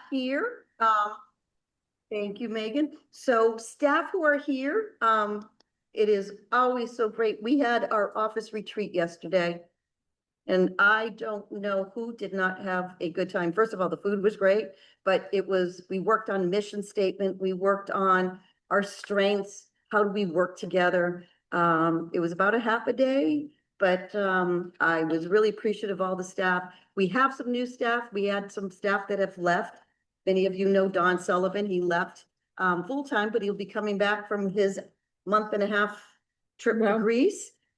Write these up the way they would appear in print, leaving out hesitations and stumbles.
here. Thank you, Megan. So staff who are here, it is always so great. We had our office retreat yesterday. And I don't know who did not have a good time. First of all, the food was great, but we worked on mission statement. We worked on our strengths. How do we work together? It was about a half a day, but I was really appreciative of all the staff. We have some new staff. We had some staff that have left. Many of you know Don Sullivan. He left full-time, but he'll be coming back from his month-and-a-half trip to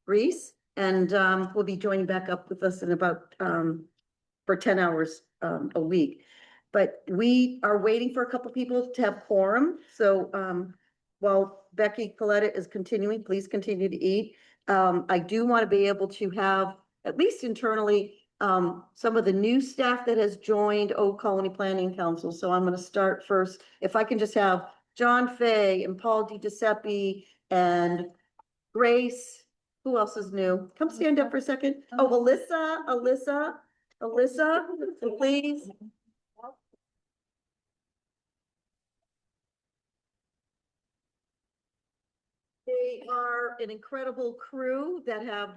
Greece. And will be joining back up with us in about for 10 hours a week. But we are waiting for a couple people to have quorum. So while Becky Coletta is continuing, please continue to eat. I do want to be able to have, at least internally, some of the new staff that has joined Old Colony Planning Council. So I'm going to start first. If I can just have John Fay and Paul DiGiuseppe and Grace. Who else is new? Come stand up for a second. Oh, Alyssa, please. They are an incredible crew that have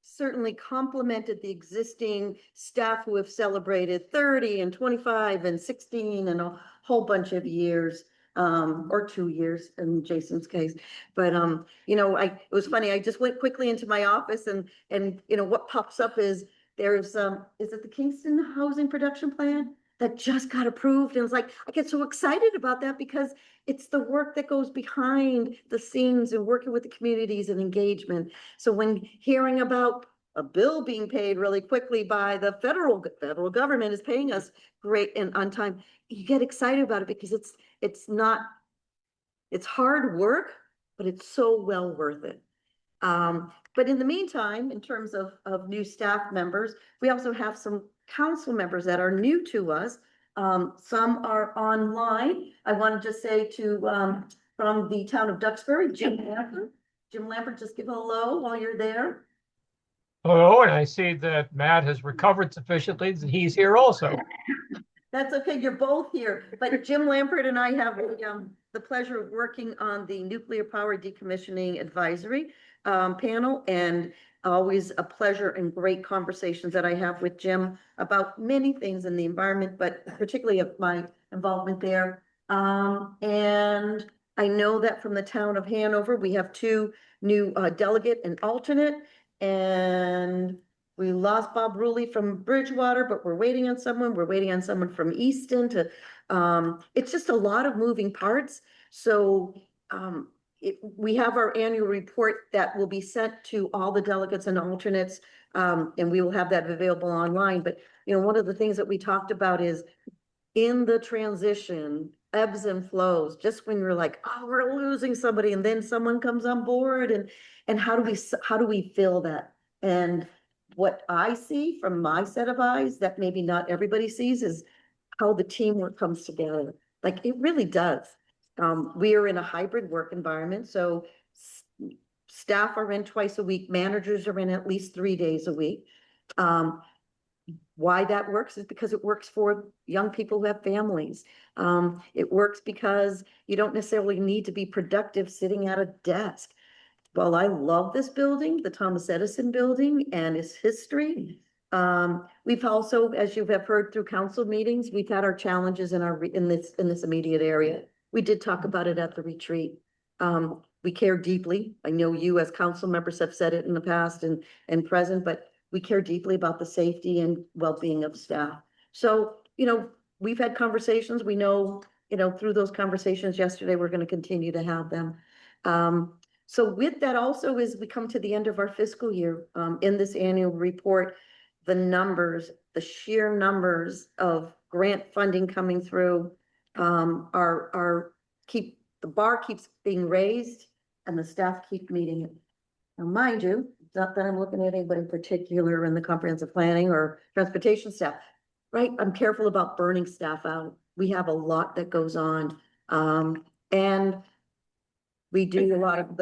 certainly complemented the existing staff who have celebrated 30 and 25 and 16 and a whole bunch of years. Or 2 years in Jason's case. But, it was funny. I just went quickly into my office and, what pops up is there's, is it the Kingston Housing Production Plan that just got approved? And it's like, I get so excited about that because it's the work that goes behind the scenes and working with the communities and engagement. So when hearing about a bill being paid really quickly by the federal government is paying us great and on time, you get excited about it because it's hard work, but it's so well worth it. But in the meantime, in terms of new staff members, we also have some council members that are new to us. Some are online. I want to just say from the town of Duxbury, Jim Lampert, just give a hello while you're there. Hello, and I see that Matt has recovered sufficiently that he's here also. That's okay, you're both here, but Jim Lampert and I have the pleasure of working on the Nuclear Power Decommissioning Advisory panel, and always a pleasure and great conversations that I have with Jim about many things in the environment, but particularly of my involvement there. And I know that from the town of Hanover, we have 2 new delegate and alternate, and we lost Bob Ruley from Bridgewater, but we're waiting on someone. We're waiting on someone from Easton to, it's just a lot of moving parts. So we have our annual report that will be sent to all the delegates and alternates, and we will have that available online. But, one of the things that we talked about is in the transition, ebbs and flows, just when you're like, oh, we're losing somebody, and then someone comes on board, and how do we fill that? And what I see from my set of eyes that maybe not everybody sees is how the teamwork comes together. Like it really does. We are in a hybrid work environment. So staff are in twice a week. Managers are in at least 3 days a week. Why that works is because it works for young people who have families. It works because you don't necessarily need to be productive sitting at a desk. Well, I love this building, the Thomas Edison building and its history. We've also, as you have heard through council meetings, we've had our challenges in this immediate area. We did talk about it at the retreat. We care deeply. I know you as council members have said it in the past and present, but we care deeply about the safety and well-being of staff. So, we've had conversations. We know, through those conversations yesterday, we're going to continue to have them. So with that also is we come to the end of our fiscal year, in this annual report, the sheer numbers of grant funding coming through the bar keeps being raised and the staff keep meeting it. Now, mind you, not that I'm looking at anybody in particular in the comprehensive planning or transportation staff, right? I'm careful about burning staff out. We have a lot that goes on. And we do a lot of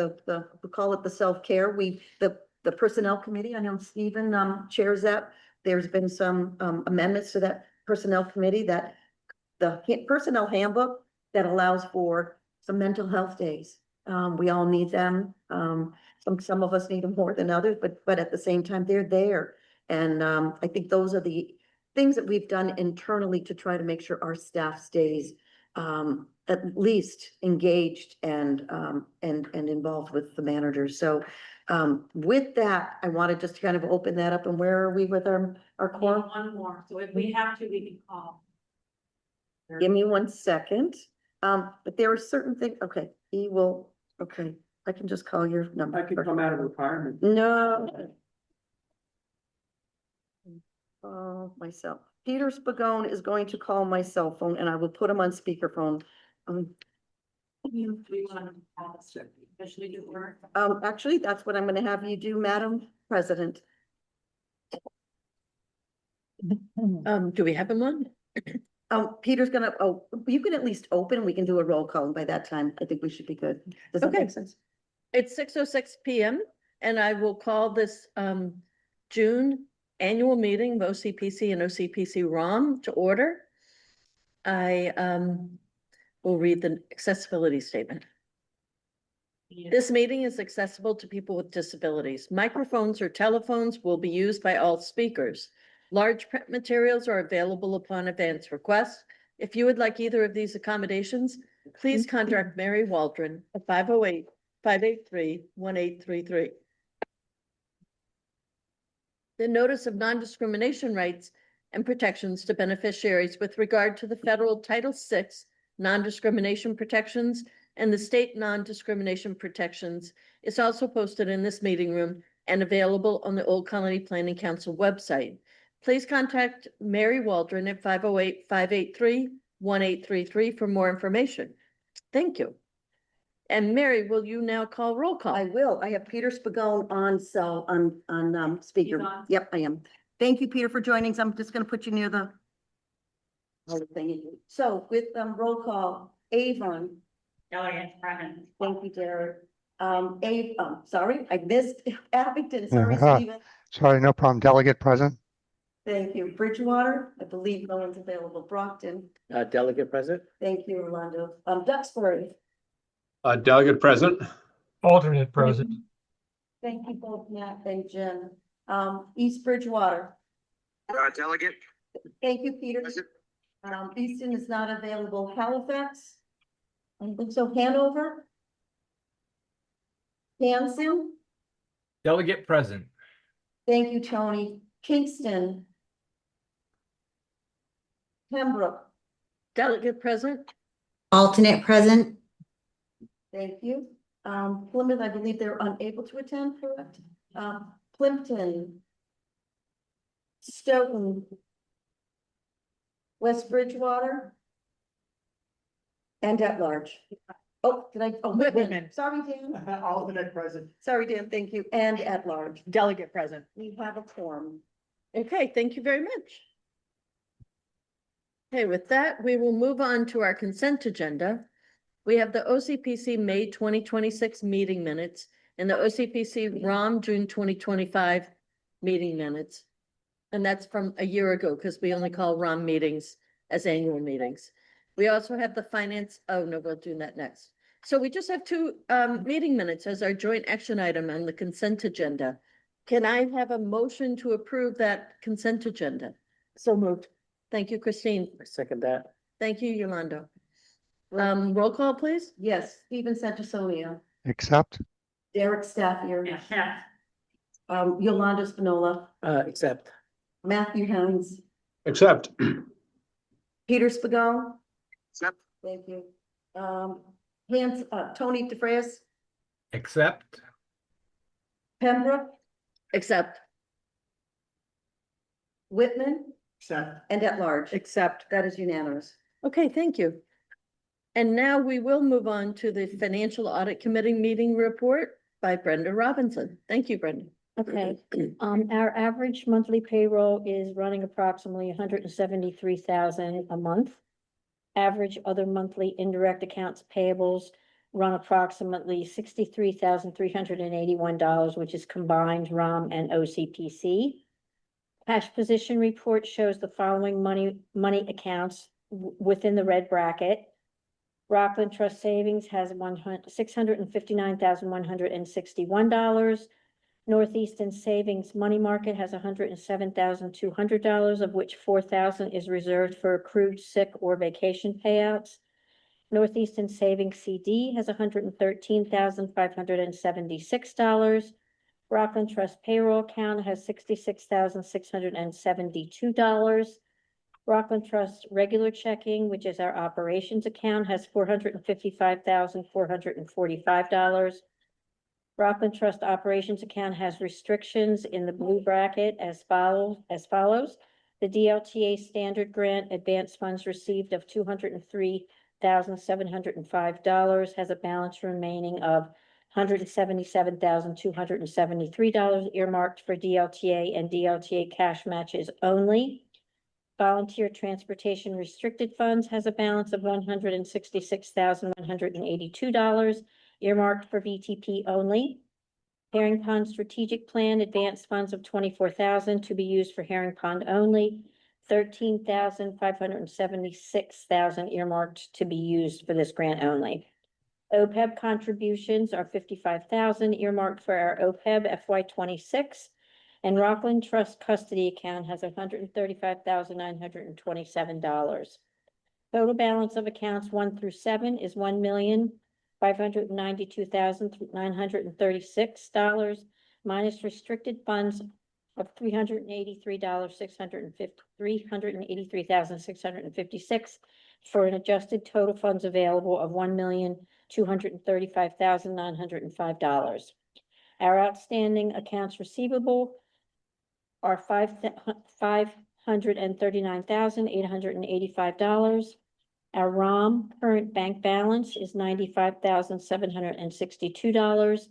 we call it the self-care. The personnel committee, I know Stephen chairs that. There's been some amendments to that personnel committee that the personnel handbook that allows for some mental health days. We all need them. Some of us need them more than others, but at the same time, they're there. And I think those are the things that we've done internally to try to make sure our staff stays at least engaged and involved with the managers. So with that, I want to just kind of open that up. And where are we with our core? One more, so if we have to, we can call. Give me 1 second. But there are certain things, okay, he will, okay, I can just call your number. I could come out of retirement. No. Myself. Peter Spagone is going to call my cell phone and I will put him on speakerphone. Do we want to officially do work? Actually, that's what I'm gonna have you do, Madam President. Do we have him on? Peter's gonna, you can at least open, we can do a roll call, and by that time, I think we should be good. Does that Okay. make sense? It's 6:06 PM and I will call this June annual meeting of OCPC and OCPC ROM to order. I will read the accessibility statement. This meeting is accessible to people with disabilities. Microphones or telephones will be used by all speakers. Large print materials are available upon advance request. If you would like either of these accommodations, please contact Mary Waldron at 508-583-1833. The notice of non-discrimination rights and protections to beneficiaries with regard to the federal Title VI non-discrimination protections and the state non-discrimination protections is also posted in this meeting room and available on the Old Colony Planning Council website. Please contact Mary Waldron at 508-583-1833 for more information. Thank you. And Mary, will you now call roll call? I will. I have Peter Spagone on speaker. He's on. Yep, I am. Thank you, Peter, for joining us. I'm just gonna put you near the thing. So with roll call, Avon. Delegate Brennan. Thank you, Derek. Sorry, I missed Abington. Sorry, Uh-huh. Stephen. Sorry, no problem. Delegate present. Thank you. Bridgewater, I believe no one's available. Brockton. Delegate present. Thank you, Orlando. Duxbury. Delegate present. Alternate president. Thank you both, Matt and Jen. East Bridgewater. Delegate. Thank you, Peter. Easton is not available. Halifax. I think so. Hanover. Hanson. Delegate present. Thank you, Tony. Kingston. Pembroke. Delegate present? Alternate present. Thank you. Plymouth, I believe they're unable to attend, correct? Plimpton. Stoughton. West Bridgewater. And at large. Oh, did I? Oh, Whitman. Sorry, Dan. Alternate present. Sorry, Dan, thank you. And at large. Delegate present. We have a form. Okay, thank you very much. Okay, with that, we will move on to our consent agenda. We have the OCPC May 2026 meeting minutes and the OCPC ROM June 2025 meeting minutes. And that's from a year ago because we only call ROM meetings as annual meetings. We also have the finance, oh no, we'll do that next. So we just have two meeting minutes as our joint action item on the consent agenda. Can I have a motion to approve that consent agenda? So moved. Thank you, Christine. I second that. Thank you, Yolanda. Roll call, please. Yes, Stephen Santasonia, Accept. Derek Staffier, Yeah. Yolanda Spinola, Accept. Matthew Hines, Accept. Peter Spagone. Accept. Thank you. Tony DeFrayis, Accept. Pembroke, Accept. Whitman, Accept. and at large. Accept. That is unanimous. Okay, thank you. And now we will move on to the Financial Audit Committee meeting report by Brenda Robinson. Thank you, Brenda. Okay, our average monthly payroll is running approximately 173,000 a month. Average other monthly indirect accounts payables run approximately $63,381, which is combined ROM and OCPC. Cash position report shows the following money accounts within the red bracket. Rockland Trust Savings has $659,161. Northeastern Savings Money Market has $107,200, of which $4,000 is reserved for accrued sick or vacation payouts. Northeastern Savings CD has $113,576. Rockland Trust Payroll Account has $66,672. Rockland Trust Regular Checking, which is our operations account, has $455,445. Rockland Trust Operations Account has restrictions in the blue bracket as follows. The DLTA Standard Grant Advance Funds received of $203,705 has a balance remaining of $177,273 earmarked for DLTA and DLTA cash matches only. Volunteer Transportation Restricted Funds has a balance of $166,182 earmarked for VTP only. Herring Pond Strategic Plan Advanced Funds of $24,000 to be used for Herring Pond only. $13,576 earmarked to be used for this grant only. OPEB contributions are $55,000 earmarked for our OPEB FY 26. And Rockland Trust Custody Account has $135,927. Total balance of accounts 1 through 7 is $1,592,936 minus restricted funds of $383,656 for an adjusted total funds available of $1,235,905. Our outstanding accounts receivable are $539,885. Our ROM current bank balance is $95,762.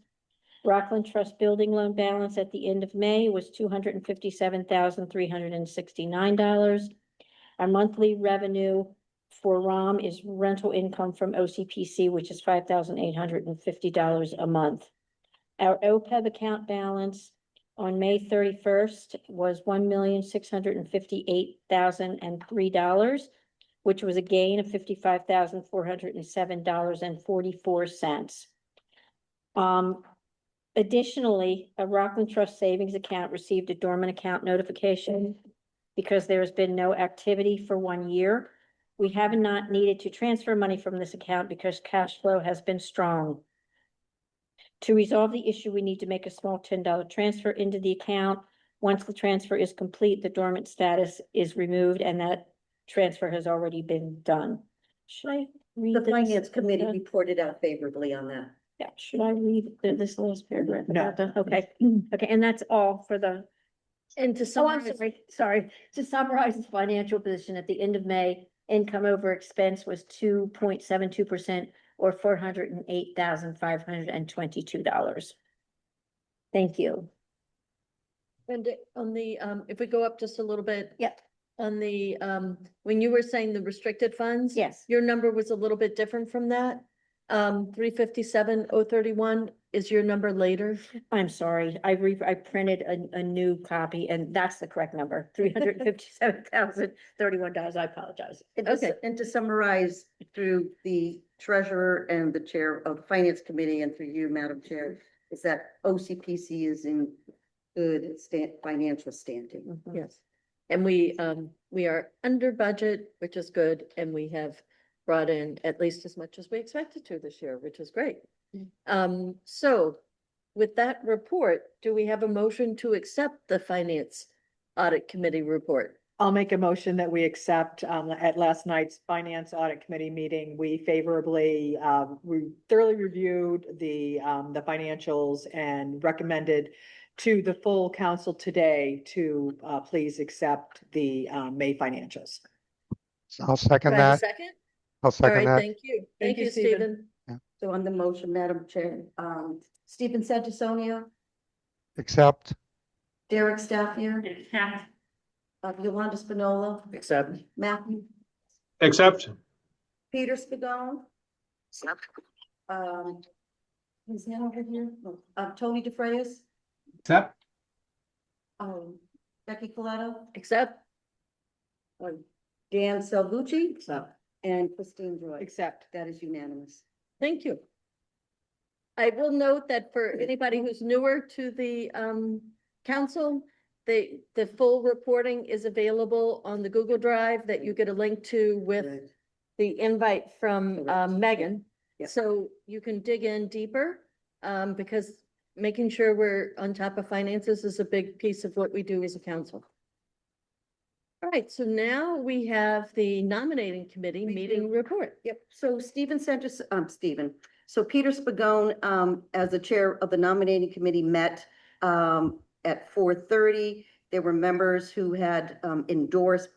Rockland Trust building loan balance at the end of May was $257,369. Our monthly revenue for ROM is rental income from OCPC, which is $5,850 a month. Our OPEB account balance on May 31st was $1,658,003, which was a gain of $55,407.44. Additionally, a Rockland Trust Savings account received a dormant account notification because there has been no activity for 1 year. We have not needed to transfer money from this account because cash flow has been strong. To resolve the issue, we need to make a small $10 transfer into the account. Once the transfer is complete, the dormant status is removed and that transfer has already been done. Should I read The this? Finance Committee reported out favorably on that. Yeah, should I read this last paragraph? No. about the- Okay, okay, and that's all for the, And to oh, I'm summarize, sorry, to summarize the financial position at the end of May, income over expense was 2.72% or $408,522. Thank you. and on the, if we go up just a little bit. Yep. On the, when you were saying the restricted funds. Yes. Your number was a little bit different from that. 357,031 is your number later. I'm sorry, I printed a new copy and that's the correct number, $357,031. I apologize. Okay. And to summarize through the treasurer and the chair of the Finance Committee and through you, Madam Chair, is that OCPC is in good financial standing. Yes. And we are under budget, which is good, and we have brought in at least as much as we expected to this year, which is great. So with that report, do we have a motion to accept the Finance Audit Committee report? I'll make a motion that we accept, at last night's Finance Audit Committee meeting, we favorably, we thoroughly reviewed the financials and recommended to the full council today to, please accept the, May financials. I'll second Do I have a that. second? I'll All second right, that. thank you. Thank Thank you, you, Stephen. Stephen. So on the motion, Madam Chair, Stephen Santasonia, Accept. Derek Staffier, Accept. Yolanda Spinola, Accept. Matthew, Accept. Peter Spigot. Is that over here? No. Tony DeFrayis, Accept. Becky Coletto, Accept. Dan Salvucci, Accept. and Christine Joy. Accept. That is unanimous. Thank you. I will note that for anybody who's newer to the council, the full reporting is available on the Google Drive that you get a link to with the invite from Megan. Yep. So you can dig in deeper because making sure we're on top of finances is a big piece of what we do as a council. All right, so now we have the nominating committee meeting report. Yep, so so Peter Spagone, as the chair of the nominating committee, met at 4:30. There were members who had endorsed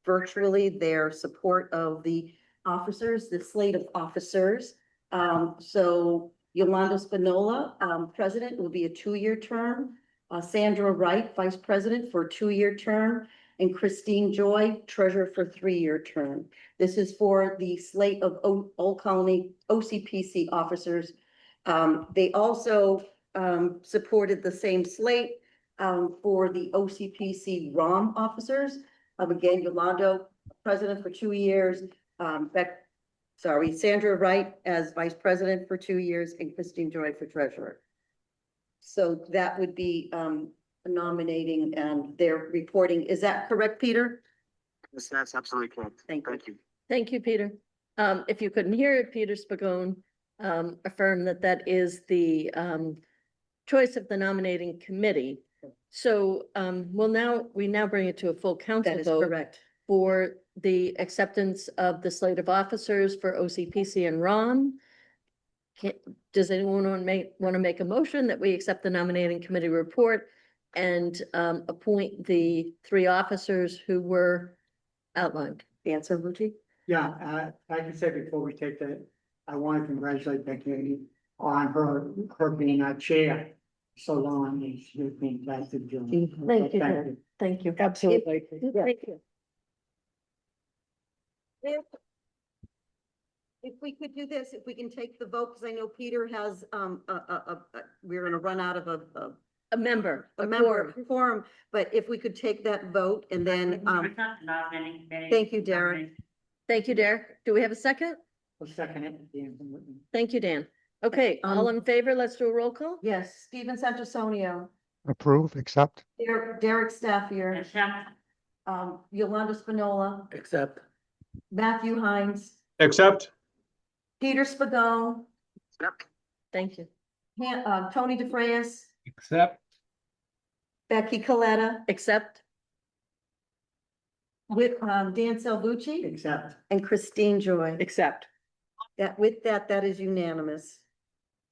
virtually their support of the officers, the slate of officers. So Yolanda Spinola, president, will be a 2-year term. Sandra Wright, vice president, for a 2-year term. And Christine Joy, treasurer, for a 3-year term. This is for the slate of Old Colony OCPC officers. They also supported the same slate for the OCPC ROM officers. Again, Yolanda, president for 2 years. Sandra Wright as vice president for 2 years, and Christine Joy for treasurer. So that would be nominating and their reporting. Is that correct, Peter? Yes, that's absolutely correct. Thank you. Thank you. Thank you, Peter. If you couldn't hear it, Peter Spagone affirmed that that is the choice of the nominating committee. So we now bring it to a full council That is vote correct. for the acceptance of the slate of officers for OCPC and ROM. Does anyone want to make a motion that we accept the nominating committee report and appoint the 3 officers who were outlined? Dan Salvucci? Yeah, like I said before we take that, I want to congratulate Becky on her being our chair so long. She's been fantastic job. Thank you, Dan. Thank you. Absolutely. Thank you. If we could do this, if we can take the vote, because I know Peter has, we're gonna run out of A member, a a member quorum. quorum, but if we could take that vote and then, thank you, Derek. Thank you, Derek. Do we have a second? I'll second it. Thank you, Dan. Okay, all in favor, let's do a roll call. Yes, Stephen Santasonio, approve, accept, Derek Staffier, Yolanda Spinola, Accept. Matthew Hines, Accept. Peter Spagone, Accept. Thank you. Tony DeFrayis, Accept. Becky Coletta, Accept. with Dan Salvucci, Accept. and Christine Joy. Accept. That is unanimous.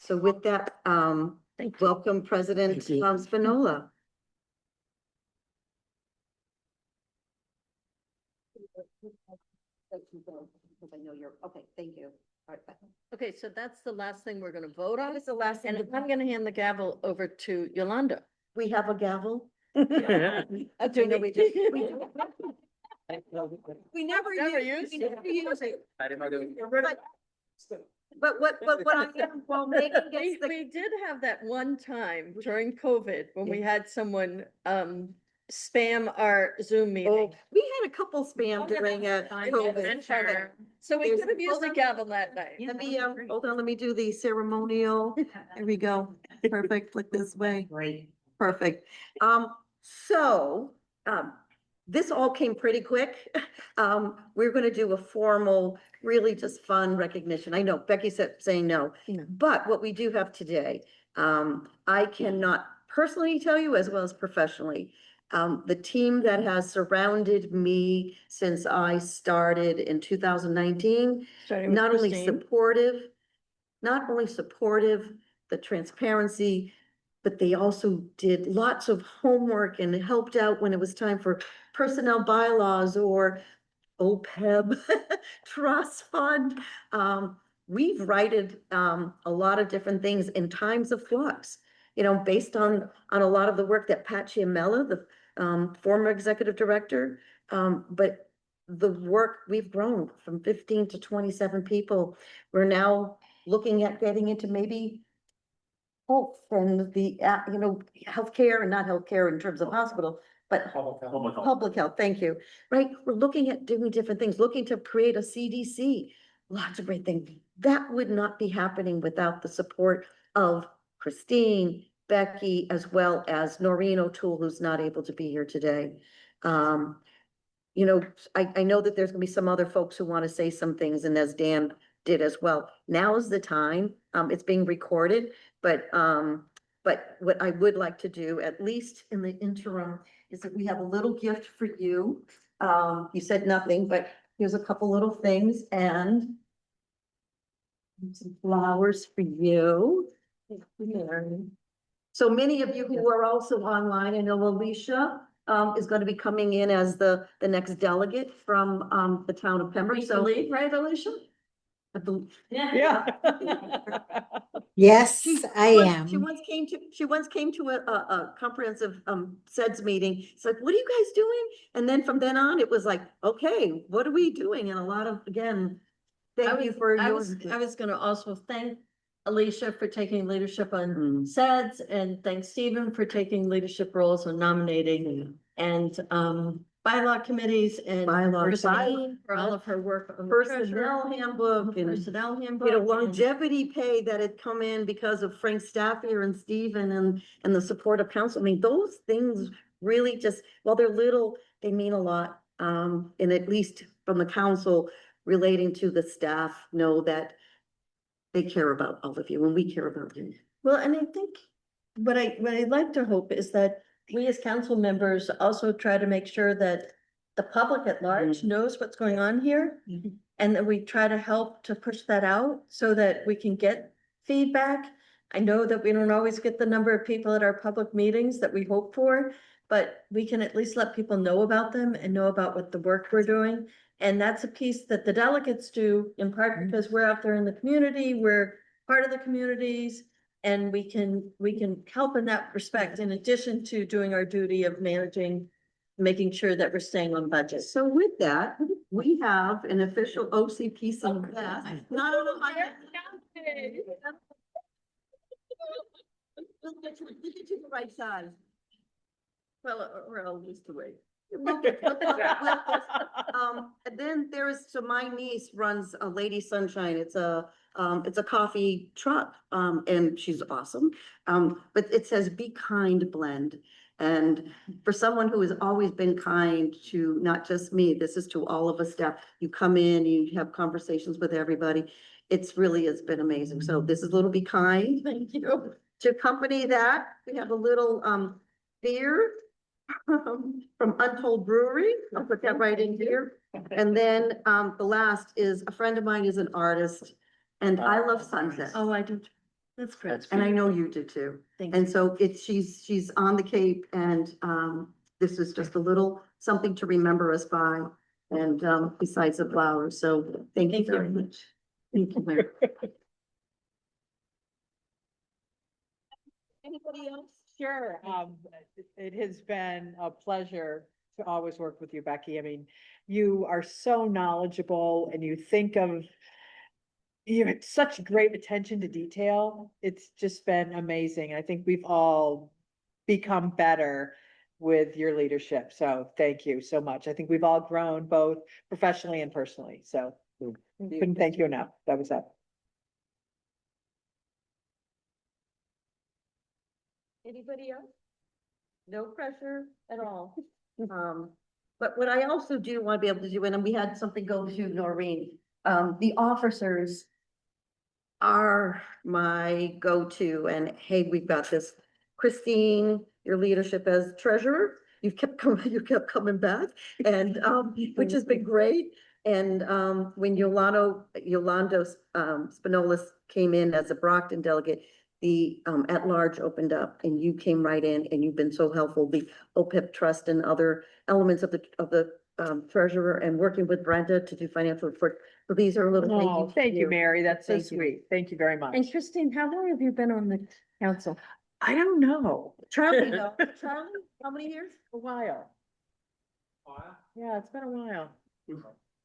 So with that, Thank you. welcome President Thank you. Spinola. I know you're, okay, thank you. All right, Okay, so that's the last thing we're gonna vote that on. is the last thing. And I'm gonna hand the gavel over to Yolanda. We have a gavel. Do I know we do. We never Never use use it. I didn't know there was- But what I am, well, Megan We, gets the, we did have that one time during COVID when we had someone spam our Zoom oh, meeting. we had a couple spam during COVID. So we There's- could have used the gavel that night. Let me, hold on, let me do the ceremonial. There we go. Perfect, flick this way. Great. Perfect. So, this all came pretty quick. We're gonna do a formal, really just fun recognition. I know Becky said, saying no. No. But what we do have today, I cannot personally tell you as well as professionally, the team that has surrounded me since I started in 2019, Starting with not only Christine. supportive, the transparency, but they also did lots of homework and helped out when it was time for personnel bylaws or OPEB, trust fund. We've righted a lot of different things in times of flux, you know, based on a lot of the work that Pat Chiamella, the former executive director, but the work we've grown from 15 to 27 people. We're now looking at getting into maybe health and the, you know, healthcare and not healthcare in terms of hospital, but Public health. public health, thank you, right? We're looking at doing different things, looking to create a CDC, lots of great things. That would not be happening without the support of Christine, Becky, as well as Noreen O'Toole, who's not able to be here today. You know, I know that there's gonna be some other folks who want to say some things, and as Dan did as well. Now is the time. It's being recorded, but what I would like to do, at least in the interim, is that we have a little gift for you. You said nothing, but here's a couple little things and some flowers for you. So many of you who are also online, I know Alicia is going to be coming in as the next delegate from the town of Pembroke. So, right, Alicia? I believe- Yeah. Yes, She I once- am. She once came to a comprehensive SEDS meeting. It's like, what are you guys doing? And then from then on, it was like, okay, what are we doing? And a lot of, again, thank you for I your. was gonna also thank Alicia for taking leadership on Mm. SEDS and thank Stephen for taking leadership roles on nominating and bylaw committees and Bylaw- Christine for all of her work on the Personnel treasurer, handbook and, personnel handbook. you know, and- longevity pay that had come in because of Frank Staffier and Stephen and the support of council. I mean, those things really just, while they're little, they mean a lot. And at least from the council relating to the staff, know that they care about all of you and we care about you. Well, and I think what I'd like to hope is that we as council members also try to make sure that the public at large knows what's going on here. And that we try to help to push that out so that we can get feedback. I know that we don't always get the number of people at our public meetings that we hope for, but we can at least let people know about them and know about what the work we're doing. And that's a piece that the delegates do in part because we're out there in the community, we're part of the communities. And we can help in that respect, in addition to doing our duty of making sure that we're staying on budget. So with that, we have an official OCPC. Not on a budget. We'll get to the right side. Well, we're all used to it. And then there is, so my niece runs a Lady Sunshine. It's a coffee truck, and she's awesome. But it says Be Kind Blend. And for someone who has always been kind to not just me, this is to all of us staff. You come in, you have conversations with everybody. It's really has been amazing. So this is little Be Kind. Thank you. To accompany that, we have a little beer from Untold Brewery. I'll put that right in here. And then the last is a friend of mine is an artist and I love sunsets. Oh, I do. That's great. And I know you do too. Thank And you. so she's on the Cape and this is just a little something to remember us by. And besides the flowers, so thank you Thank you. very much. Thank you, Mary. Anybody else? Sure. It has been a pleasure to always work with you, Becky. I mean, you are so knowledgeable and you have such great attention to detail. It's just been amazing. I think we've all become better with your leadership. So thank you so much. I think we've all grown both professionally and personally. So couldn't thank you enough. That was that. Anybody else? No pressure at all. But what I also do want to be able to do, and we had something go to Noreen, the officers are my go-to, and hey, we've got this. Christine, your leadership as treasurer, you kept coming back, and, which has been great. And, when Yolando Spinolis came in as a Brockton delegate, the at-large opened up and you came right in and you've been so helpful. The OPEP trust and other elements of the treasurer and working with Brenda to do financial report. So these are a little. Oh, thank you, Mary. That's so Thank you. sweet. Thank you very much. And Christine, how long have you been on the council? I don't know. Charlie, though. Charlie, how many years? A while. Yeah, it's been a while.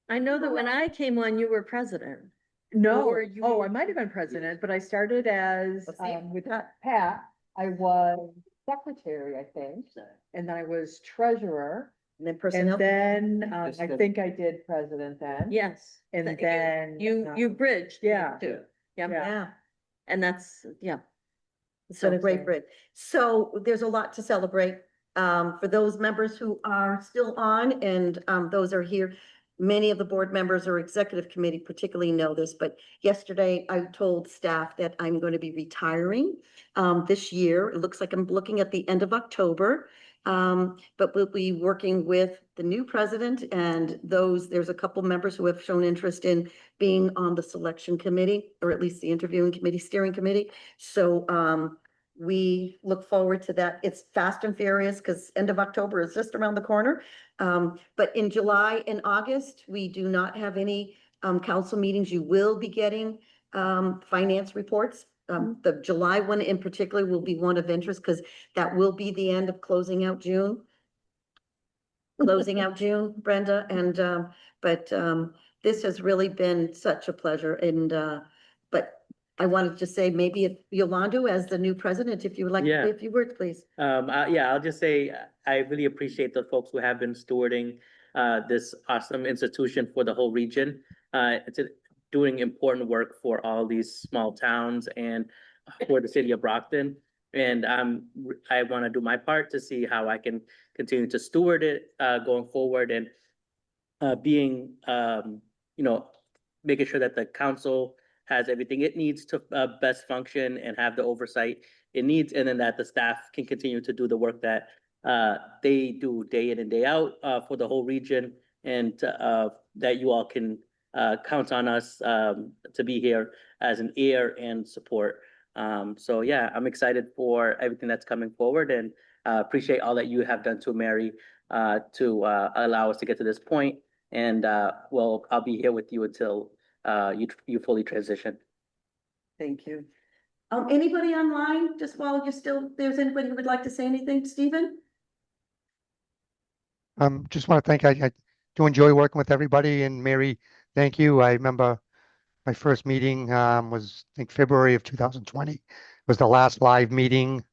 I know that when I came on, you were president. No, Or you- I might have been president, but I started as, Let's see. with Pat, I was secretary, I think, and then I was treasurer. And then And personnel. then, I think I did president then. Yes. And Th- then. You bridged. the Yeah. two. Yeah, Yeah. and that's, yeah. It's been a great So- bridge. So there's a lot to celebrate. For those members who are still on and those are here, many of the board members or executive committee particularly know this, but yesterday I told staff that I'm going to be retiring this year. It looks like I'm looking at the end of October. But we'll be working with the new president and there's a couple members who have shown interest in being on the selection committee, or at least the interviewing committee, steering committee. So we look forward to that. It's fast and furious because end of October is just around the corner. But in July and August, we do not have any council meetings. You will be getting finance reports. The July one in particular will be one of interest because that will be the end of closing out June. Closing out June, Brenda, and but this has really been such a pleasure. And but I wanted to say maybe if Yolanda, as the new president, if you would like to Yeah. say a few words, please. Yeah, I'll just say, I really appreciate the folks who have been stewarding, this awesome institution for the whole region. Doing important work for all these small towns and for the city of Brockton. And, I want to do my part to see how I can continue to steward it, going forward and, being, making sure that the council has everything it needs to best function and have the oversight it needs, and then that the staff can continue to do the work that they do day in and day out for the whole region, and that you all can count on us to be here as an ear and support. So yeah, I'm excited for everything that's coming forward, and appreciate all that you have done to Mary to allow us to get to this point. And well, I'll be here with you until you fully transition. Thank you. Anybody online, just while you're still, there's anybody who would like to say anything, Stephen? Just want to thank, I do enjoy working with everybody, and Mary, thank you. I remember my first meeting was, I think, February of 2020. Was the last live meeting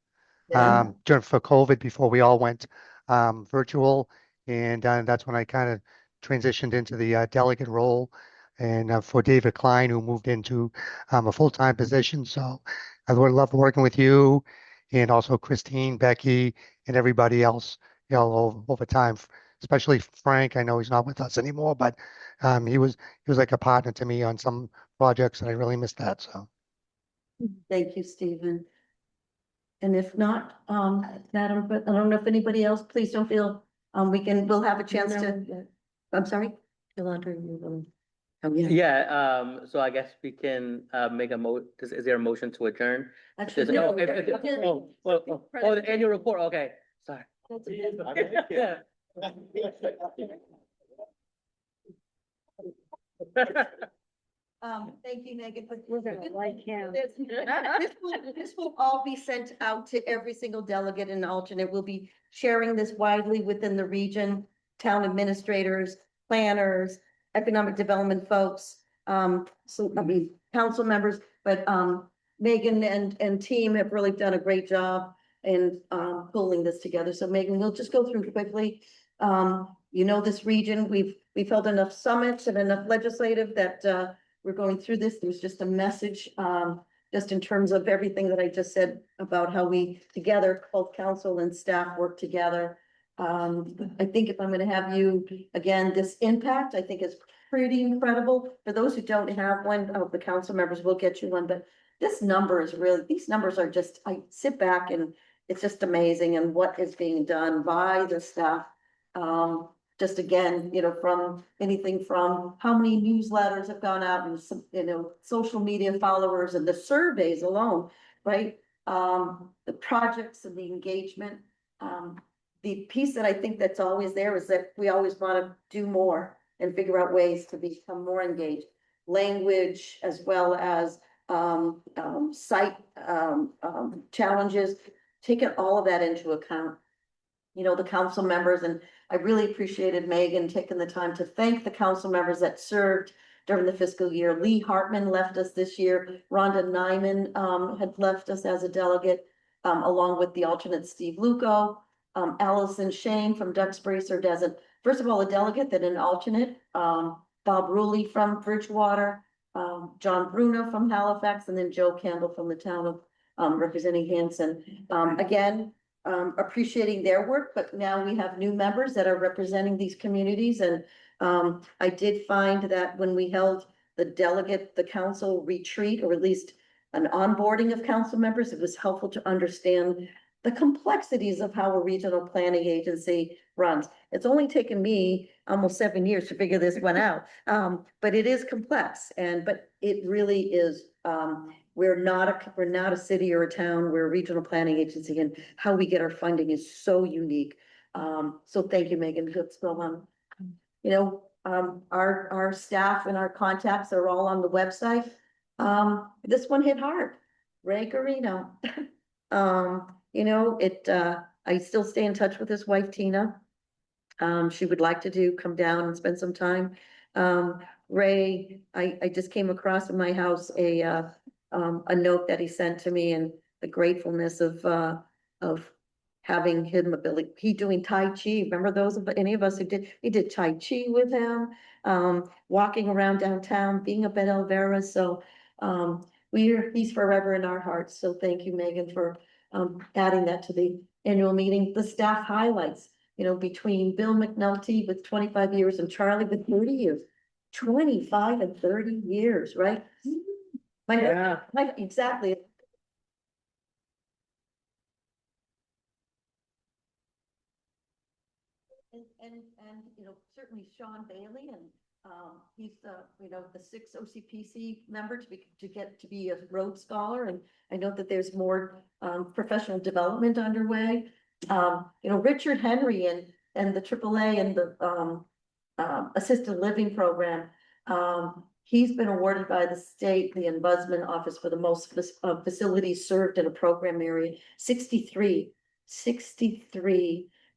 during for COVID before we all went virtual, and that's when I kind of transitioned into the delegate role, and for David Klein, who moved into a full-time position. So I would love working with you, and also Christine, Becky, and everybody else, over time. Especially Frank. I know he's not with us anymore, but he was like a partner to me on some projects, and I really missed that. So Thank you, Stephen. And if not, Madam, but I don't know if anybody else, please don't feel, we'll have a chance to, I'm sorry? Yolanda, you Oh, yeah. Yeah, so I guess we can make is there a motion to adjourn? Actually, There's- no. the annual report, okay, sorry. Yeah. Thank you, Megan, but We're gonna like him. This will all be sent out to every single delegate and alternate. We'll be sharing this widely within the region, town administrators, planners, economic development folks, council members, but Megan and team have really done a great job in pulling this together. So Megan, we'll just go through quickly. This region, we've held enough summits and enough legislative that we're going through this. There's just a message, just in terms of everything that I just said about how we together, both council and staff work together. I think if I'm gonna have you, again, this impact, I think is pretty incredible. For those who don't have one, the council members will get you one, but this number is really, these numbers are just, I sit back and it's just amazing, and what is being done by the staff. Just again, from anything from how many newsletters have gone out and some, social media followers and the surveys alone, right? The projects and the engagement. The piece that I think that's always there is that we always want to do more and figure out ways to become more engaged. Language as well as site challenges, taking all of that into account. The council members, and I really appreciated Megan taking the time to thank the council members that served during the fiscal year. Lee Hartman left us this year. Rhonda Nyman had left us as a delegate. along with the alternate Steve Luco. Allison Shane from Duxbury served as first of all, a delegate, then an alternate. Bob Ruley from Bridgewater, John Bruno from Halifax, and then Joe Campbell from the town of, representing Hanson. Again, appreciating their work, but now we have new members that are representing these communities. And I did find that when we held the council retreat, or at least an onboarding of council members, it was helpful to understand the complexities of how a regional planning agency runs. It's only taken me almost 7 years to figure this one out. But it is complex, but it really is, we're not a city or a town, we're a regional planning agency, and how we get our funding is so unique. So thank you, Megan. Let's go on. You know, our staff and our contacts are all on the website. This one hit hard. Ray Garino. You know, I still stay in touch with his wife, Tina. She would like to come down and spend some time. Ray, I just came across in my house a note that he sent to me, and the gratefulness of having him he doing Tai Chi. Remember those of any of us who we did Tai Chi with him, walking around downtown, being up at Elvira. So, he's forever in our hearts. So thank you, Megan, for adding that to the annual meeting. The staff highlights, you know, between Bill McNulty with 25 years and Charlie with 30 years, 25 and 30 years, right? Exactly. And you know, certainly Sean Bailey, and he's the 6th OCPC member to get to be a Rhodes Scholar, and I know that there's more professional development underway. You know, Richard Henry and the AAA and the assisted living program. He's been awarded by the state, the Ombudsman Office, for the most facilities served in a program area, 63,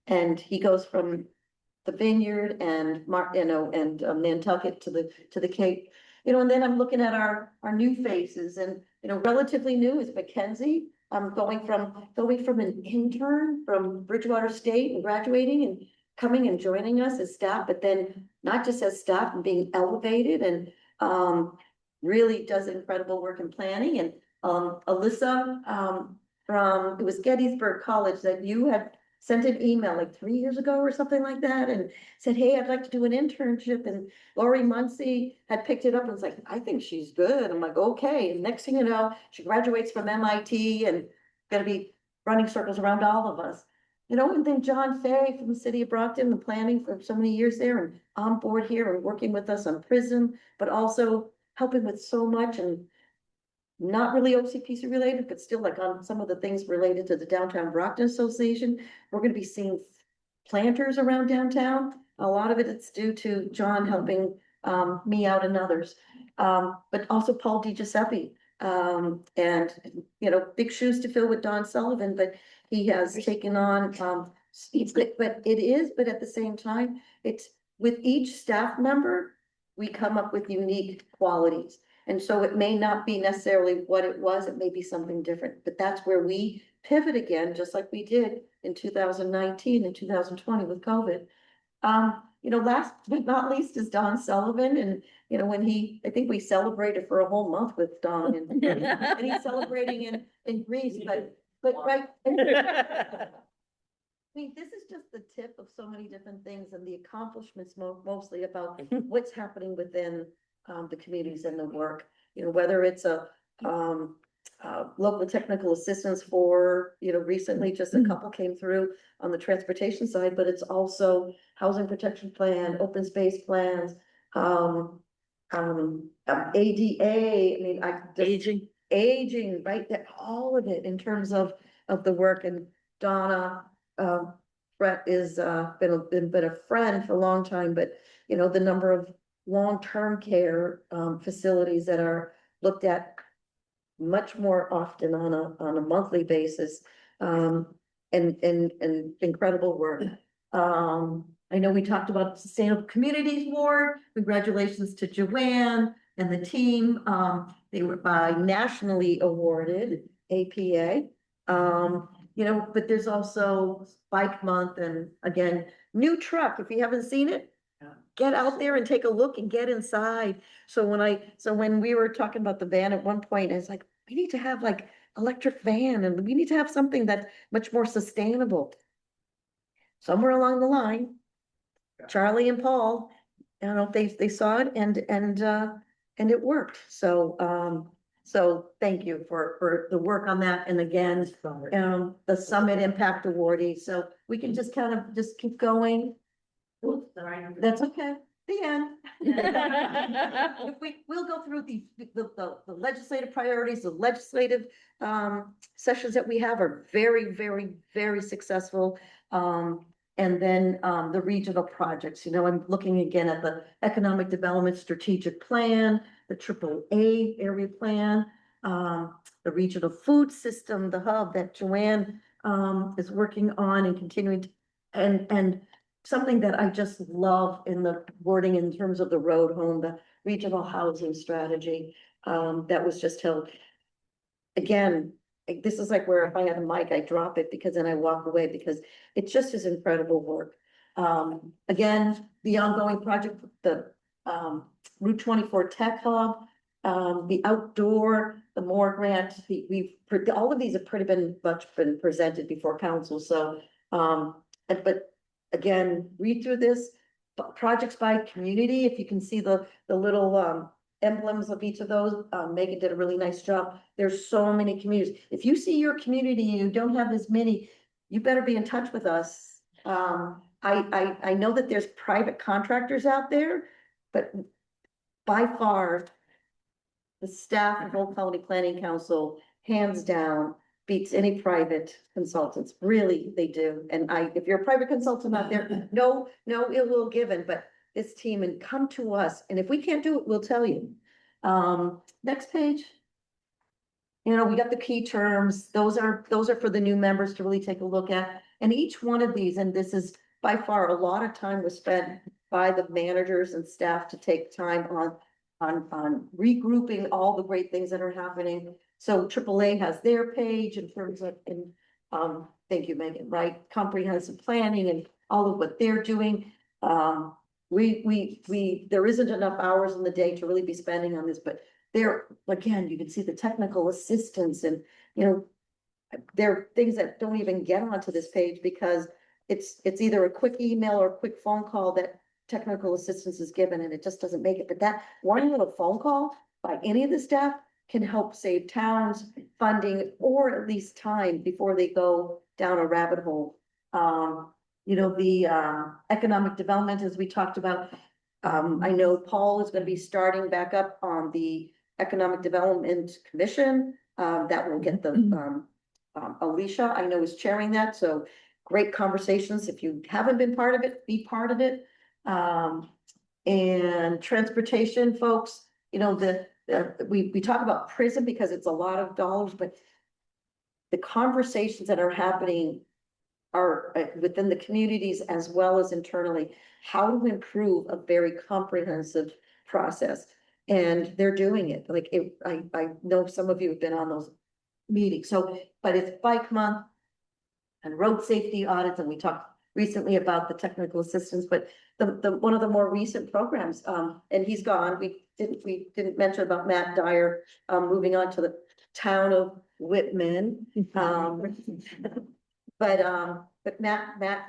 and he goes from the Vineyard and Nantucket to the Cape, you know. And then I'm looking at our new faces, and you know, relatively new is Mackenzie. Going from an intern from Bridgewater State and graduating and coming and joining us as staff, but then not just as staff and being elevated, and really does incredible work in planning. And Alyssa from, it was Gettysburg College, that you had sent an email like 3 years ago or something like that, and said, hey, I'd like to do an internship. And Lori Muncie had picked it up and was like, I think she's good. I'm like, okay. And next thing you know, she graduates from MIT and gonna be running circles around all of us. You know, and then John Fay from the city of Brockton, the planning for so many years there, and on board here and working with us on prison, but also helping with so much, and not really OCPC related, but still like on some of the things related to the Downtown Brockton Association. We're gonna be seeing planters around downtown. A lot of it's due to John helping me out and others. But also Paul DiGiuseppe. And you know, big shoes to fill with Don Sullivan, but he has taken on but at the same time, it's with each staff member, we come up with unique qualities. And so it may not be necessarily what it was, it may be something different, but that's where we pivot again, just like we did in 2019 and 2020 with COVID. You know, last but not least is Don Sullivan. And, you know, I think we celebrated for a whole month with Don, and he's celebrating in Greece, but right. I mean, this is just the tip of so many different things, and the accomplishments mostly about what's happening within the communities and the work, you know, whether it's a local technical assistance for, you know, recently just a couple came through on the transportation side, but it's also housing protection plan, open space plans, ADA, I mean, aging, right? That all of it in terms of the work. And Donna, Brett is been a friend for a long time, but you know, the number of long-term care facilities that are looked at much more often on a monthly basis, and incredible work. I know we talked about Sustainable Communities Award. Congratulations to Joanne and the team. They were nationally awarded APA. You know, but there's also Bike Month and again, new truck. If you haven't seen it, get out there and take a look and get inside. So when we were talking about the van at one point, it's like, we need to have like electric van and we need to have something that's much more sustainable. Somewhere along the line, Charlie and Paul, I don't know if they saw it and it worked. So thank you for the work on that. And again, the Summit Impact Awardee. So we can just kind of just keep going. That's okay. The end. If we'll go through the legislative priorities, the legislative sessions that we have are very, very, very successful. And then the regional projects, you know, I'm looking again at the Economic Development Strategic Plan, the AAA area plan, the regional food system, the hub that Joanne is working on and continuing to, and something that I just love in the wording in terms of the road home, the regional housing strategy that was just held. Again, this is like where if I had a mic, I drop it because then I walk away because it just is incredible work. Again, the ongoing project, the Route 24 Tech Hub, the outdoor, the Moore grant, all of these have pretty been presented before council. So, but again, read through this, projects by community. If you can see the little emblems of each of those, Megan did a really nice job. There's so many communities. If you see your community, you don't have as many, you better be in touch with us. I know that there's private contractors out there, but by far, the staff of Old Colony Planning Council, hands down, beats any private consultants. Really, they do. And if you're a private consultant out there, no ill will given, but this team, and come to us. And if we can't do it, we'll tell you. Next page. You know, we got the key terms. Those are for the new members to really take a look at. And each one of these, and this is by far a lot of time was spent by the managers and staff to take time on regrouping all the great things that are happening. So AAA has their page in terms of, thank you, Megan, right? Comprehensive planning and all of what they're doing. There isn't enough hours in the day to really be spending on this, but there, again, you can see the technical assistance and, you know, there are things that don't even get onto this page because it's either a quick email or a quick phone call that technical assistance is given and it just doesn't make it. But that one little phone call by any of the staff can help save towns funding or at least time before they go down a rabbit hole. You know, the economic development, as we talked about, I know Paul is going to be starting back up on the Economic Development Commission. That will get the Alicia, I know, is chairing that. So great conversations. If you haven't been part of it, be part of it. And transportation folks, you know, we talk about prison because it's a lot of dollars, but the conversations that are happening are within the communities as well as internally, how to improve a very comprehensive process. And they're doing it. Like I know some of you have been on those meetings. So, but it's Bike Month and road safety audits, and we talked recently about the technical assistance, but the one of the more recent programs, and he's gone. We didn't mention about Matt Dyer moving on to the town of Whitman. But Matt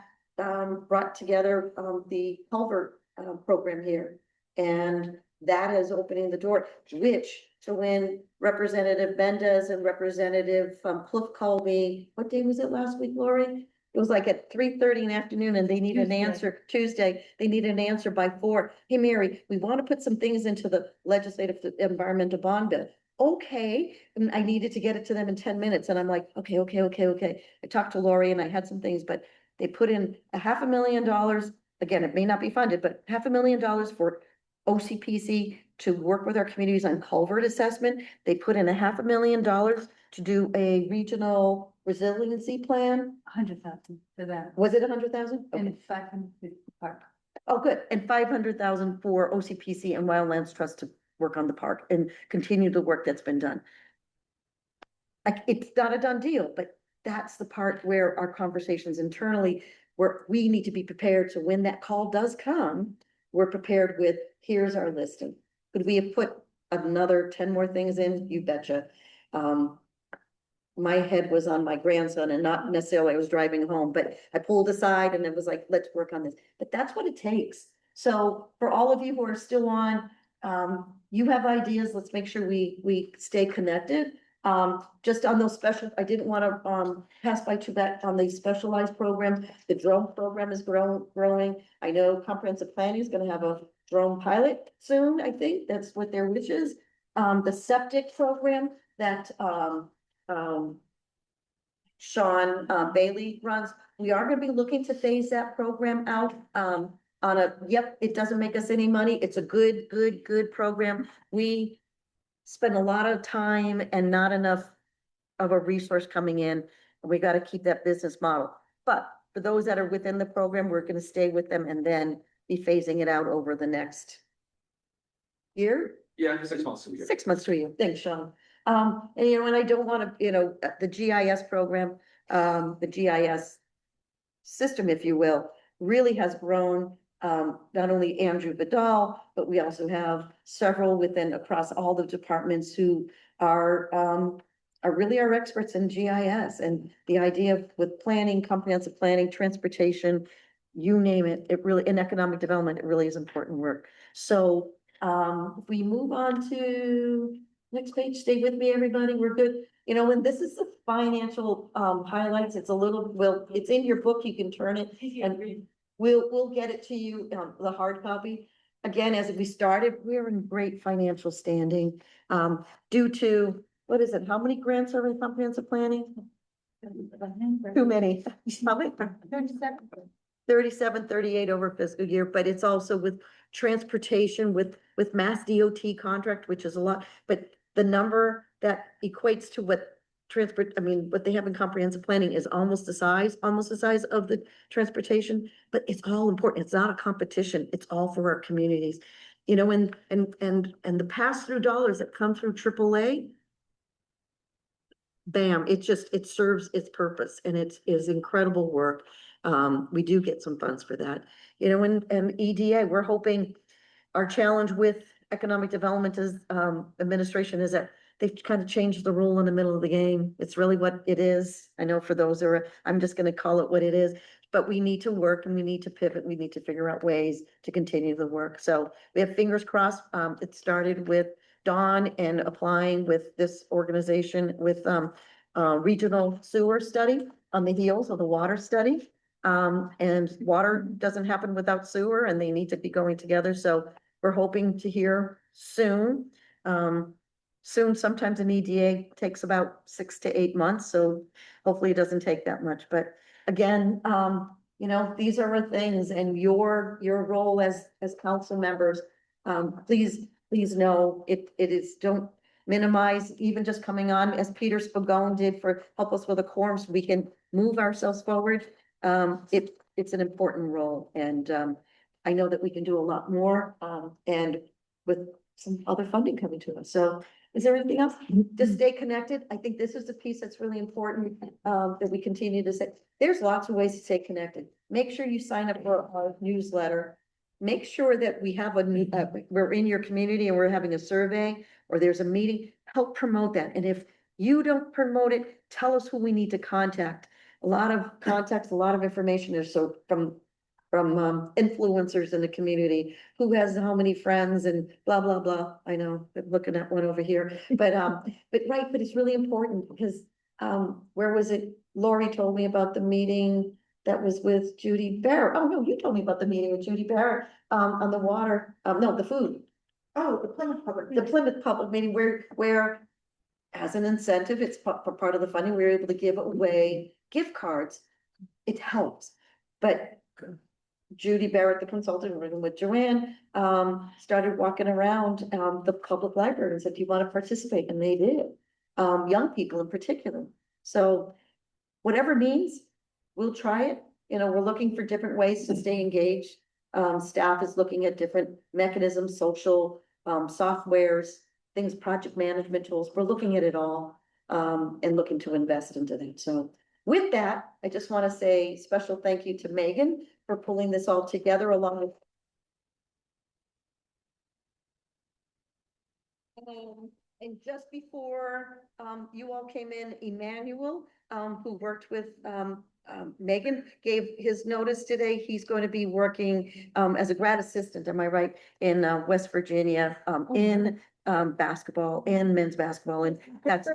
brought together the culvert program here, and that is opening the door, which to when Representative Mendez and Representative Cliff called me, what day was it last week, Lori? It was like at 3:30 in the afternoon and they need an answer Tuesday. They need an answer by 4. Hey, Mary, we want to put some things into the legislative environmental bond bill. Okay, and I needed to get it to them in 10 minutes. And I'm like, okay. I talked to Lori and I had some things, but they put in $500,000. Again, it may not be funded, but $500,000 for OCPC to work with our communities on culvert assessment. They put in $500,000 to do a regional resiliency plan. 100,000 for that. Was it 100,000? And 500 park. Oh, good. And 500,000 for OCPC and Wildlands Trust to work on the park and continue the work that's been done. It's not a done deal, but that's the part where our conversations internally, where we need to be prepared. So when that call does come, we're prepared with, here's our listing. Could we have put another 10 more things in? You betcha. My head was on my grandson and not necessarily I was driving home, but I pulled aside and it was like, let's work on this. But that's what it takes. So for all of you who are still on, you have ideas, let's make sure we stay connected. Just on those special, I didn't want to pass by too bad on the specialized program. The drone program is growing. I know comprehensive planning is going to have a drone pilot soon. I think that's what their wish is. The septic program that Sean Bailey runs, we are going to be looking to phase that program out. On a, yep, it doesn't make us any money. It's a good program. We spend a lot of time and not enough of a resource coming in. We got to keep that business model. But for those that are within the program, we're going to stay with them and then be phasing it out over the next year. Yeah, 6 months. 6 months to a year. Thanks, Sean. And you know, and I don't want to, you know, the GIS program, the GIS system, if you will, really has grown. Not only Andrew Vidal, but we also have several within across all the departments who are really our experts in GIS, and the idea of with planning, comprehensive planning, transportation, you name it, it really, in economic development, it really is important work. So if we move on to next page, stay with me, everybody, we're good. You know, when this is the financial highlights, it's a little, well, it's in your book, you can turn it and we'll get it to you, the hard copy. Again, as we started, we're in great financial standing, due to, what is it? How many grants are in comprehensive planning? Too many. How many? 37, 38 over fiscal year, but it's also with transportation, with Mass DOT contract, which is a lot, but the number that equates to what what they have in comprehensive planning is almost the size of the transportation, but it's all important. It's not a competition. It's all for our communities. You know, and the pass-through dollars that come through AAA, bam, it serves its purpose, and it is incredible work. We do get some funds for that. You know, and EDA, we're hoping our challenge with economic development is, administration is that they've kind of changed the rule in the middle of the game. It's really what it is. I know for those who are, I'm just going to call it what it is, but we need to work and we need to pivot. We need to figure out ways to continue the work. So we have fingers crossed. It started with Dawn and applying with this organization with regional sewer study on the heels of the water study. And water doesn't happen without sewer, and they need to be going together. So we're hoping to hear soon. Soon, sometimes an EDA takes about 6 to 8 months, so hopefully it doesn't take that much. But again, you know, these are the things, and your role as council members, please know it is, don't minimize even just coming on as Peter Spagone did for help us with a quorum so we can move ourselves forward. It's an important role, and I know that we can do a lot more, and with some other funding coming to us. So is there anything else? Just stay connected. I think this is the piece that's really important, that we continue to say. There's lots of ways to stay connected. Make sure you sign up for our newsletter. Make sure that we have we're in your community and we're having a survey or there's a meeting. Help promote that. And if you don't promote it, tell us who we need to contact. A lot of contacts, a lot of information is so from influencers in the community, who has how many friends and blah, blah, blah. I know, I'm looking at one over here, but right, but it's really important because, where was it? Lori told me about the meeting that was with Judy Barrett. Oh, no, you told me about the meeting with Judy Barrett, on the water, no, the food. Oh, the Plymouth Public meeting where as an incentive, it's part of the funding, we were able to give away gift cards. It helps, but Judy Barrett, the consultant, working with Joanne, started walking around the public library and said, do you want to participate? And they did, young people in particular. So whatever means, we'll try it. You know, we're looking for different ways to stay engaged. Staff is looking at different mechanisms, social softwares, things, project management tools. We're looking at it all, and looking to invest into that. So With that, I just want to say special thank you to Megan for pulling this all together along with. And just before, you all came in, Emmanuel, who worked with, Megan, gave his notice today. He's going to be working, as a grad assistant, am I right, in, West Virginia, in, basketball and men's basketball, and that's.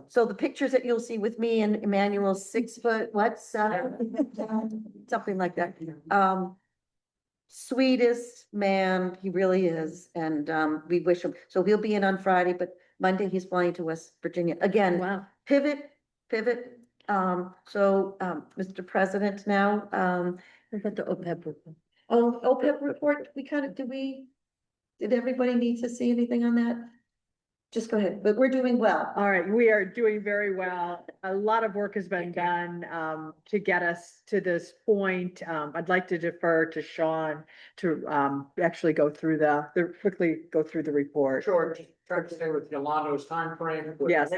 So the pictures that you'll see with me and Emmanuel, 6 foot, what, something like that. Sweetest man, he really is, and we wish him, so he'll be in on Friday, but Monday he's flying to West Virginia. Again, Wow. pivot. Mr. President now, Look at the OPEB report. OPEB report, did everybody need to see anything on that? Just go ahead, but we're doing well. All right, we are doing very well. A lot of work has been done to get us to this point. I'd like to defer to Sean to actually go through quickly go through the report. Sure, try to stay with Yolanda's timeframe. Yes.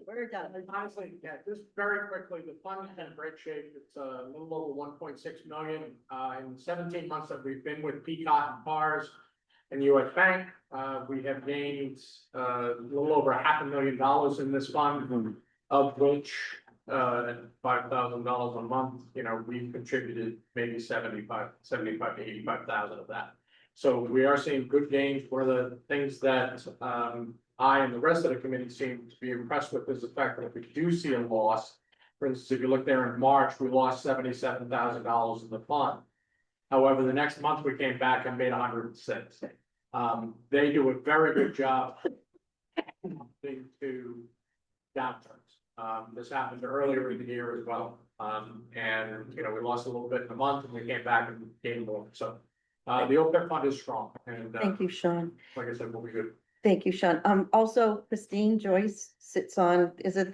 We're done. Honestly, yeah, just very quickly, the fund is in great shape. It's a little over 1.6 million. In 17 months that we've been with Peacock and PARS and US Bank, we have gained a little over $500,000 in this fund, of which $5,000 a month, we've contributed maybe 75 to 85,000 of that. So we are seeing good gains. One of the things that I and the rest of the committee seem to be impressed with is the fact that if we do see a loss, for instance, if you look there in March, we lost $77,000 in the fund. However, the next month we came back and made 106. They do a very good job to downturns. This happened earlier in the year as well. And we lost a little bit in a month and we came back and gained more. So the OPEB fund is strong, and Thank you, Sean. like I said, we'll be good. Thank you, Sean. Also, Christine Joyce sits on, is it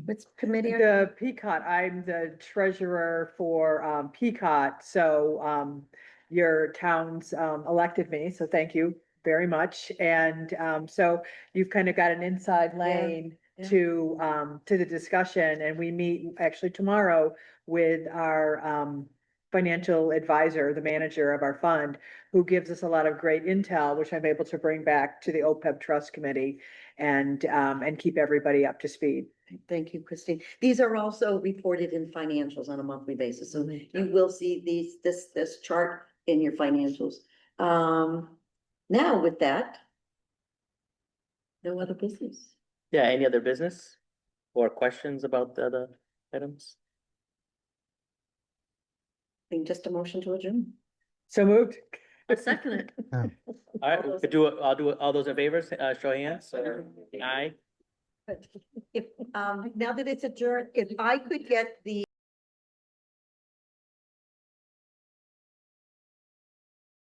which committee? The Peacock, I'm the treasurer for Peacock, so your towns elected me, so thank you very much. And so you've kind of got an inside lane yeah. to the discussion, and we meet actually tomorrow with our financial advisor, the manager of our fund, who gives us a lot of great intel, which I'm able to bring back to the OPEB Trust Committee and keep everybody up to speed. Thank you, Christine. These are also reported in financials on a monthly basis, so you will see this chart in your financials. Now with that, no other business. Yeah, any other business or questions about the other items? I think just a motion to adjourn. So moved. I'll second it. All right, we could do it. I'll do it. All those in favor, show of hands. Aye. If, now that it's adjourned, if I could get the